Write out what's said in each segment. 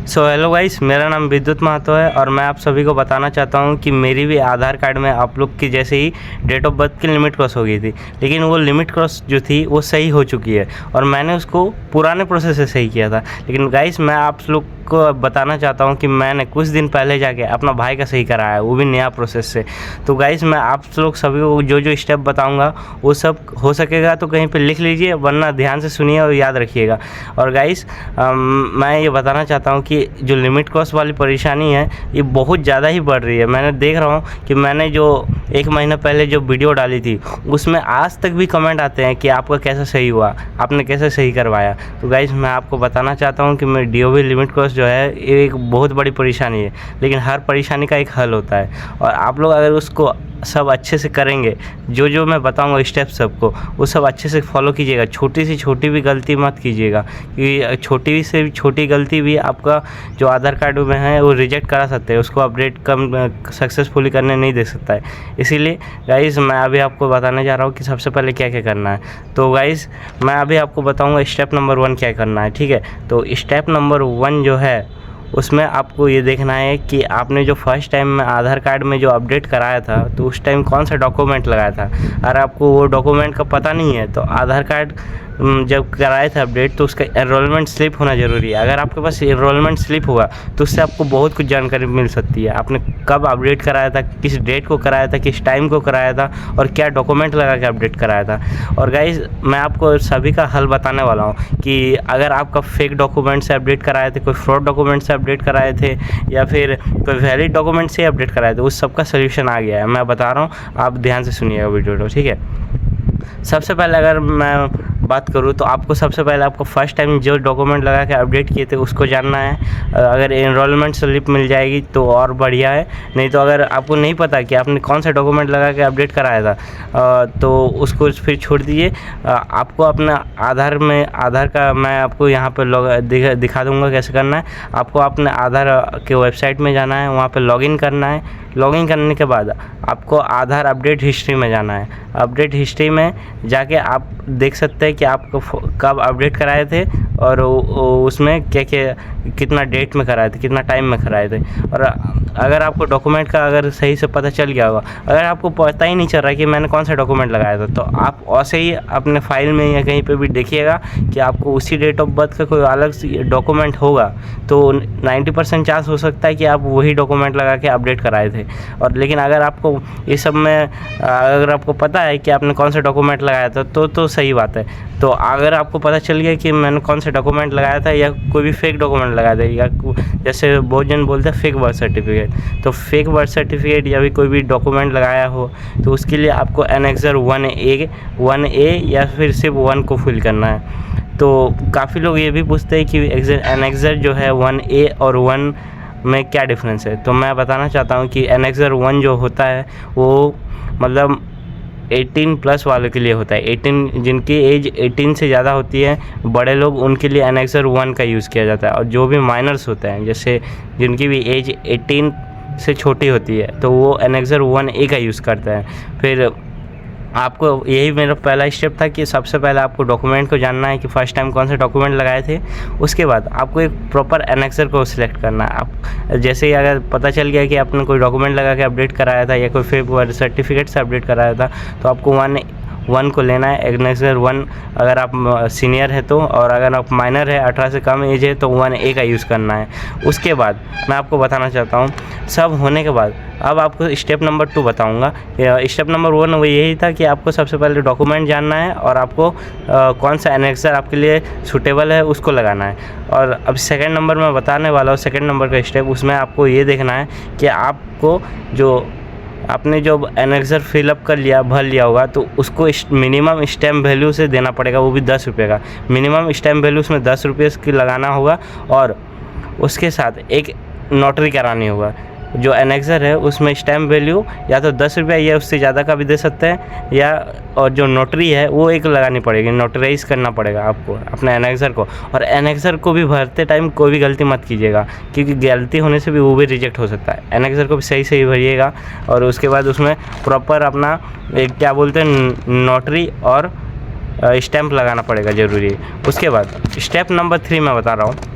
So hello guys, मेरा नाम विद्युत महतो है और मैं आप सभी को बताना चाहता हूं कि मेरी भी आधार कार्ड में आप लोग की जैसे ही डेट ऑफ बर्थ की लिमिट क्रॉस हो गई थी, लेकिन वो लिमिट क्रॉस जो थी वो सही हो चुकी है और मैंने उसको पुराने प्रोसेस से सही किया था। लेकिन गाइस मैं आप लोग को बताना चाहता हूं कि मैंने कुछ दिन पहले जाके अपना भाई का सही कराया है, वो भी नया प्रोसेस से। तो गाइस मैं आप लोग सभी को जो जो स्टेप बताऊँगा वो सब हो सकेगा तो कहीं पर लिख लीजिए, वरना ध्यान से सुनिए और याद रखिएगा। और गाइस मैं ये बताना चाहता हूँ कि जो लिमिट क्रॉस वाली परेशानी है ये बहुत ज़्यादा ही बढ़ रही है। मैंने देख रहा हूँ कि मैंने जो 1 महीना पहले जो वीडियो डाली थी उसमें आज तक भी कमेंट आते हैं कि आपका कैसे सही हुआ, आपने कैसे सही करवाया। तो गाइस मैं आपको बताना चाहता हूँ कि मेरी DOB लिमिट क्रॉस जो है ये एक बहुत बड़ी परेशानी है, लेकिन हर परेशानी का एक हल होता है और आप लोग अगर उसको सब अच्छे से करेंगे, जो जो मैं बताऊंगा स्टेप सबको वो सब अच्छे से फॉलो कीजिएगा। छोटी से छोटी भी गलती मत कीजिएगा, क्योंकि छोटी से भी छोटी गलती भी आपका जो आधार कार्ड में है वो रिजेक्ट करा सकते हैं, उसको अपडेट कम सक्सेसफुली करने नहीं दे सकता है। इसीलिए गाइस मैं अभी आपको बताने जा रहा हूँ कि सबसे पहले क्या क्या करना है। तो गाइस मैं अभी आपको बताऊँगा स्टेप नंबर 1 क्या करना है, ठीक है। तो स्टेप नंबर 1 जो है उसमें आपको ये देखना है कि आपने जो फर्स्ट टाइम में आधार कार्ड में जो अपडेट कराया था तो उस टाइम कौन सा डॉक्यूमेंट लगाया था। अगर आपको वो डॉक्यूमेंट का पता नहीं है तो आधार कार्ड जब कराए थे अपडेट तो उसका एनरोलमेंट स्लिप होना ज़रूरी है। अगर आपके पास एनरोलमेंट स्लिप होगा तो उससे आपको बहुत कुछ जानकारी मिल सकती है। आपने कब अपडेट कराया था, किस डेट को कराया था, किस टाइम को कराया था और क्या डॉक्यूमेंट लगा के अपडेट कराया था। और गाइस मैं आपको सभी का हल बताने वाला हूँ कि अगर आपका फेक डॉक्यूमेंट से अपडेट कराए थे, कोई फ्रॉड डॉक्यूमेंट से अपडेट कराए थे या फिर कोई वैलिड डॉक्यूमेंट से अपडेट कराए थे, उस सब का सोल्यूशन आ गया है। मैं बता रहा हूँ, आप ध्यान से सुनिएगा वीडियो को, ठीक है। सबसे पहले अगर मैं बात करूँ तो आपको सबसे पहले आपको फर्स्ट टाइम जो डॉक्यूमेंट लगा के अपडेट किए थे उसको जानना है। अगर एनरोलमेंट स्लिप मिल जाएगी तो और बढ़िया है, नहीं तो अगर आपको नहीं पता कि आपने कौन सा डॉक्यूमेंट लगा के अपडेट कराया था तो उसको फिर छोड़ दीजिए। आपको अपना आधार का मैं आपको यहाँ पर दिखा दूँगा कैसे करना है। आपको अपने आधार के वेबसाइट में जाना है, वहाँ पर लॉगिन करना है। लॉगिन करने के बाद आपको आधार अपडेट हिस्ट्री में जाना है। अपडेट हिस्ट्री में जाके आप देख सकते हैं कि आपको कब अपडेट कराए थे और उसमें क्या क्या कितना डेट में कराए थे, कितना टाइम में कराए थे। और अगर आपको डॉक्यूमेंट का अगर सही से पता चल गया होगा, अगर आपको पता ही नहीं चल रहा है कि मैंने कौन सा डॉक्यूमेंट लगाया था, तो आप ऐसे ही अपने फाइल में या कहीं पे भी देखिएगा कि आपको उसी डेट ऑफ बर्थ का कोई अलग डॉक्यूमेंट होगा, तो 90% चांस हो सकता है कि आप वही डॉक्यूमेंट लगा के अपडेट कराए थे। और लेकिन अगर आपको ये सब में अगर आपको पता है कि आपने कौन सा डॉक्यूमेंट लगाया था तो सही बात है। तो अगर आपको पता चल गया कि मैंने कौन सा डॉक्यूमेंट लगाया था या कोई भी फेक डॉक्यूमेंट लगाया था, या जैसे बहुत जन बोलते हैं फेक बर्थ सर्टिफिकेट, तो फेक बर्थ सर्टिफिकेट या भी कोई भी डॉक्यूमेंट लगाया हो तो उसके लिए आपको एनेक्सर 1A या फिर सिर्फ 1 को फिल करना है। तो काफ़ी लोग ये भी पूछते हैं कि एनेक्सर जो है 1A और 1 में क्या डिफरेंस है। तो मैं बताना चाहता हूँ कि एनेक्सर 1 जो होता है वो मतलब 18+ वालों के लिए होता है। 18 जिनकी एज 18 से ज़्यादा होती है, बड़े लोग, उनके लिए एनेक्सर 1 का यूज़ किया जाता है। और जो भी माइनर्स होते हैं, जैसे जिनकी भी एज 18 से छोटी होती है, तो वो एनेक्सर 1A का यूज़ करता है। फिर आपको यही मेरा पहला स्टेप था कि सबसे पहले आपको डॉक्यूमेंट को जानना है कि फ़र्स्ट टाइम कौन से डॉक्यूमेंट लगाए थे। उसके बाद आपको एक प्रॉपर एनेक्सर को सिलेक्ट करना है। आप जैसे ही अगर पता चल गया कि आपने कोई डॉक्यूमेंट लगा के अपडेट कराया था या कोई फेक बर्थ सर्टिफिकेट से अपडेट कराया था, तो आपको 1 को लेना है, एनेक्सर 1 अगर आप सीनियर है तो, और अगर आप माइनर है 18 से कम एज है तो 1A का यूज़ करना है। उसके बाद मैं आपको बताना चाहता हूँ, सब होने के बाद अब आपको स्टेप नंबर 2 बताऊँगा। स्टेप नंबर 1 वो यही था कि आपको सबसे पहले डॉक्यूमेंट जानना है और आपको कौन सा एनेक्सर आपके लिए सूटेबल है उसको लगाना है। और अब सेकेंड नंबर में बताने वाला हूँ, सेकेंड नंबर का स्टेप, उसमें आपको ये देखना है कि आपको जो आपने जो एनेक्सर फिलअप कर लिया, भर लिया होगा, तो उसको मिनिमम स्टैम्प वैल्यू से देना पड़ेगा, वो भी 10 रुपये का। मिनिमम स्टैम्प वैल्यू उसमें 10 रुपये की लगाना होगा और उसके साथ एक नोटरी करानी होगा। जो एनेक्सर है उसमें स्टैम्प वैल्यू या तो 10 रुपये या उससे ज़्यादा का भी दे सकते हैं, या और जो नोटरी है वो एक लगानी पड़ेगी, नोटराइज करना पड़ेगा आपको अपने एनेक्सर को। और एनेक्सर को भी भरते टाइम कोई भी गलती मत कीजिएगा, क्योंकि गलती होने से भी वो भी रिजेक्ट हो सकता है। एनेक्सर को भी सही सही भरिएगा और उसके बाद उसमें प्रॉपर अपना एक क्या बोलते हैं नोटरी और स्टैम्प लगाना पड़ेगा ज़रूरी। उसके बाद स्टेप नंबर 3 मैं बता रहा हूँ।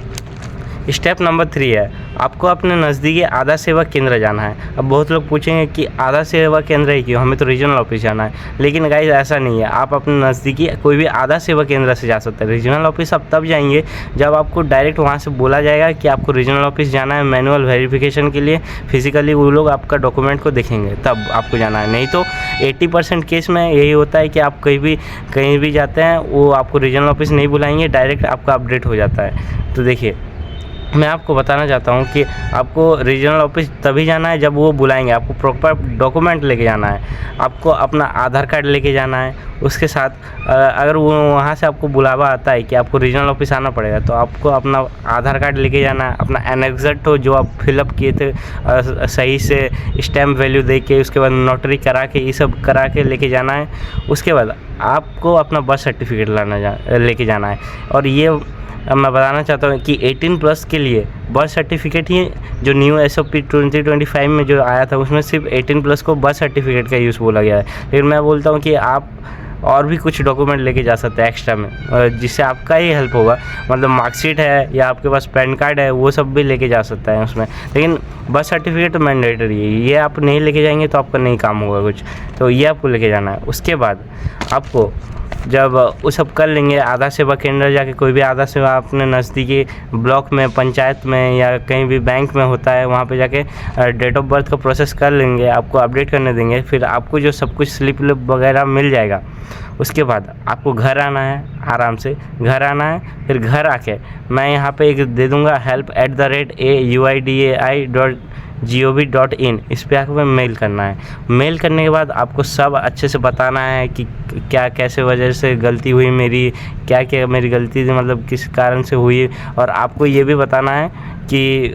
स्टेप नंबर 3 है, आपको अपने नज़दीकी आधार सेवा केंद्र जाना है। अब बहुत लोग पूछेंगे कि आधार सेवा केंद्र ही क्यों, हमें तो रीजनल ऑफिस जाना है। लेकिन गाइस ऐसा नहीं है, आप अपने नज़दीकी कोई भी आधार सेवा केंद्र से जा सकते हैं। रीजनल ऑफिस आप तब जाएंगे जब आपको डायरेक्ट वहाँ से बोला जाएगा कि आपको रीजनल ऑफिस जाना है मैनुअल वेरिफिकेशन के लिए। फिजिकली वो लोग आपका डॉक्यूमेंट को देखेंगे तब आपको जाना है। नहीं तो 80% केस में यही होता है कि आप कहीं भी जाते हैं, वो आपको रीजनल ऑफिस नहीं बुलाएंगे, डायरेक्ट आपका अपडेट हो जाता है। तो देखिए, मैं आपको बताना चाहता हूँ कि आपको रीजनल ऑफिस तभी जाना है जब वो बुलाएंगे। आपको प्रॉपर डॉक्यूमेंट लेके जाना है, आपको अपना आधार कार्ड लेके जाना है। उसके साथ अगर वो वहाँ से आपको बुलावा आता है कि आपको रीजनल ऑफिस आना पड़ेगा, तो आपको अपना आधार कार्ड लेके जाना है, अपना एनेक्सट हो जो आप फिलअप किए थे सही से स्टैम्प वैल्यू दे के, उसके बाद नोटरी करा के, ये सब करा के लेके जाना है। उसके बाद आपको अपना बर्थ सर्टिफिकेट लेके जाना है। और ये अब मैं बताना चाहता हूँ कि 18+ के लिए बर्थ सर्टिफिकेट ही, जो न्यू SOP 2025 में जो आया था उसमें सिर्फ 18+ को बर्थ सर्टिफिकेट का यूज़ बोला गया है। लेकिन मैं बोलता हूँ कि आप और भी कुछ डॉक्यूमेंट लेके जा सकते हैं एक्स्ट्रा में, जिससे आपका ही हेल्प होगा। मतलब मार्कशीट है या आपके पास पैन कार्ड है, वो सब भी लेके जा सकता है उसमें। लेकिन बर्थ सर्टिफिकेट मैंडेटरी है, ये आप नहीं लेके जाएंगे तो आपका नहीं काम होगा कुछ, तो ये आपको लेके जाना है। उसके बाद आपको जब वो सब कर लेंगे, आधार सेवा केंद्र जाके कोई भी आधार सेवा अपने नज़दीकी ब्लॉक में, पंचायत में या कहीं भी बैंक में होता है, वहाँ पे जाके डेट ऑफ बर्थ का प्रोसेस कर लेंगे, आपको अपडेट करने देंगे। फिर आपको जो सब कुछ स्लिप वगैरह मिल जाएगा। उसके बाद आपको घर आना है, आराम से घर आना है। फिर घर आके मैं यहाँ पे एक दे दूँगा help@uidai.gov.in, इस पर आपको मेल करना है। मेल करने के बाद आपको सब अच्छे से बताना है कि क्या कैसे वजह से गलती हुई मेरी, क्या क्या मेरी गलती थी, मतलब किस कारण से हुई। और आपको ये भी बताना है कि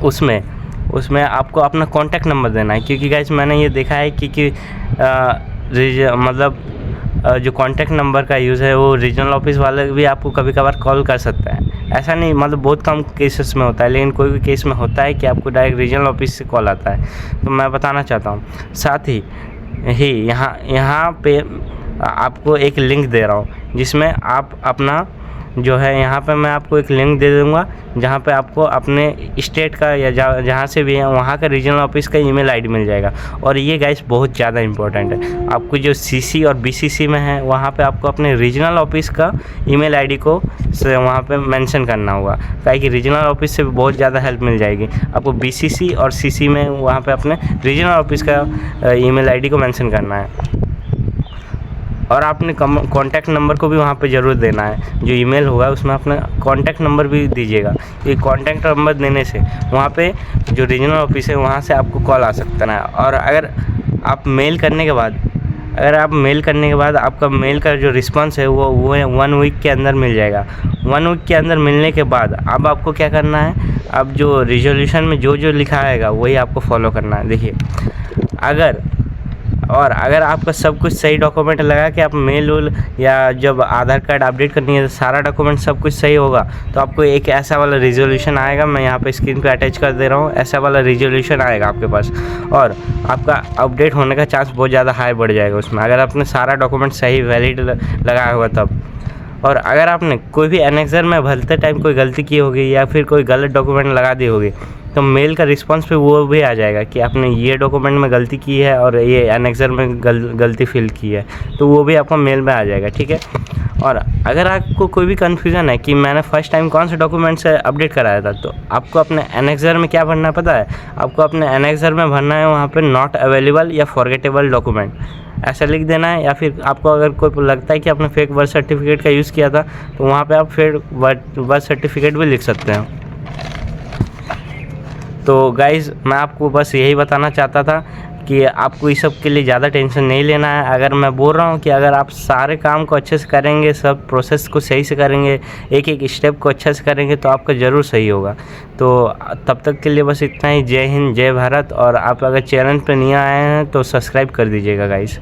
उसमें आपको अपना कॉन्टैक्ट नंबर देना है, क्योंकि गाइस मैंने ये देखा है कि मतलब जो कॉन्टैक्ट नंबर का यूज़ है वो रीजनल ऑफिस वाले भी आपको कभी कभार कॉल कर सकते हैं। ऐसा नहीं, मतलब बहुत कम केसेस में होता है, लेकिन कोई भी केस में होता है कि आपको डायरेक्ट रीजनल ऑफिस से कॉल आता है। तो मैं बताना चाहता हूँ, साथ ही यहाँ पे आपको एक लिंक दे रहा हूँ, जिसमें आप अपना जो है, यहाँ पे मैं आपको एक लिंक दे दूँगा जहाँ पे आपको अपने स्टेट का या जहाँ से भी है वहाँ का रीजनल ऑफिस का ईमेल आईडी मिल जाएगा। और ये गाइस बहुत ज़्यादा इंपॉर्टेंट है, आपको जो CC और BCC में है वहाँ पे आपको अपने रीजनल ऑफिस का ईमेल आईडी को वहाँ पे मेंशन करना होगा, ताकि रीजनल ऑफिस से भी बहुत ज़्यादा हेल्प मिल जाएगी। आपको BCC और CC में वहाँ पे अपने रीजनल ऑफिस का ईमेल आईडी को मेंशन करना है। और आपने कॉन्टैक्ट नंबर को भी वहाँ पे ज़रूर देना है, जो ईमेल होगा उसमें अपना कॉन्टैक्ट नंबर भी दीजिएगा। ये कॉन्टैक्ट नंबर देने से वहाँ पे जो रीजनल ऑफिस है वहाँ से आपको कॉल आ सकता है। और अगर आप मेल करने के बाद आपका मेल का जो रिस्पांस है वो 1 वीक के अंदर मिल जाएगा। 1 वीक के अंदर मिलने के बाद अब आपको क्या करना है, अब जो रिजोल्यूशन में जो लिखा आएगा वही आपको फॉलो करना है। देखिए, अगर आपका सब कुछ सही डॉक्यूमेंट लगा के आप मेल या जब आधार कार्ड अपडेट करनी है, तो सारा डॉक्यूमेंट सब कुछ सही होगा, तो आपको एक ऐसा वाला रिजोल्यूशन आएगा। मैं यहाँ पे स्क्रीन पे अटैच कर दे रहा हूँ, ऐसा वाला रिजोल्यूशन आएगा आपके पास, और आपका अपडेट होने का चांस बहुत ज़्यादा हाई बढ़ जाएगा उसमें, अगर आपने सारा डॉक्यूमेंट सही वैलिड लगाया हुआ तब। और अगर आपने कोई भी एनेक्सर में भरते टाइम कोई गलती की होगी या फिर कोई गलत डॉक्यूमेंट लगा दी होगी, तो मेल का रिस्पांस पे वो भी आ जाएगा कि आपने ये डॉक्यूमेंट में गलती की है और ये एनेक्सर में गलती फिल की है, तो वो भी आपका मेल में आ जाएगा, ठीक है। और अगर आपको कोई भी कन्फ्यूज़न है कि मैंने फ़र्स्ट टाइम कौन से डॉक्यूमेंट से अपडेट कराया था, तो आपको अपने एनेक्सर में क्या भरना है पता है? आपको अपने एनेक्सर में भरना है वहाँ पे नॉट अवेलेबल या फॉरगेटेबल डॉक्यूमेंट, ऐसा लिख देना है। या फिर आपको अगर कोई लगता है कि आपने फेक बर्थ सर्टिफिकेट का यूज़ किया था, तो वहाँ पे आप फिर बर्थ सर्टिफिकेट भी लिख सकते हैं। तो गाइज़, मैं आपको बस यही बताना चाहता था कि आपको इस सब के लिए ज़्यादा टेंशन नहीं लेना है। अगर मैं बोल रहा हूँ कि अगर आप सारे काम को अच्छे से करेंगे, सब प्रोसेस को सही से करेंगे, एक एक स्टेप को अच्छे से करेंगे, तो आपका ज़रूर सही होगा। तो तब तक के लिए बस इतना ही। जय हिंद, जय भारत। और आप अगर चैनल पर नहीं आए हैं तो सब्सक्राइब कर दीजिएगा गाइज़।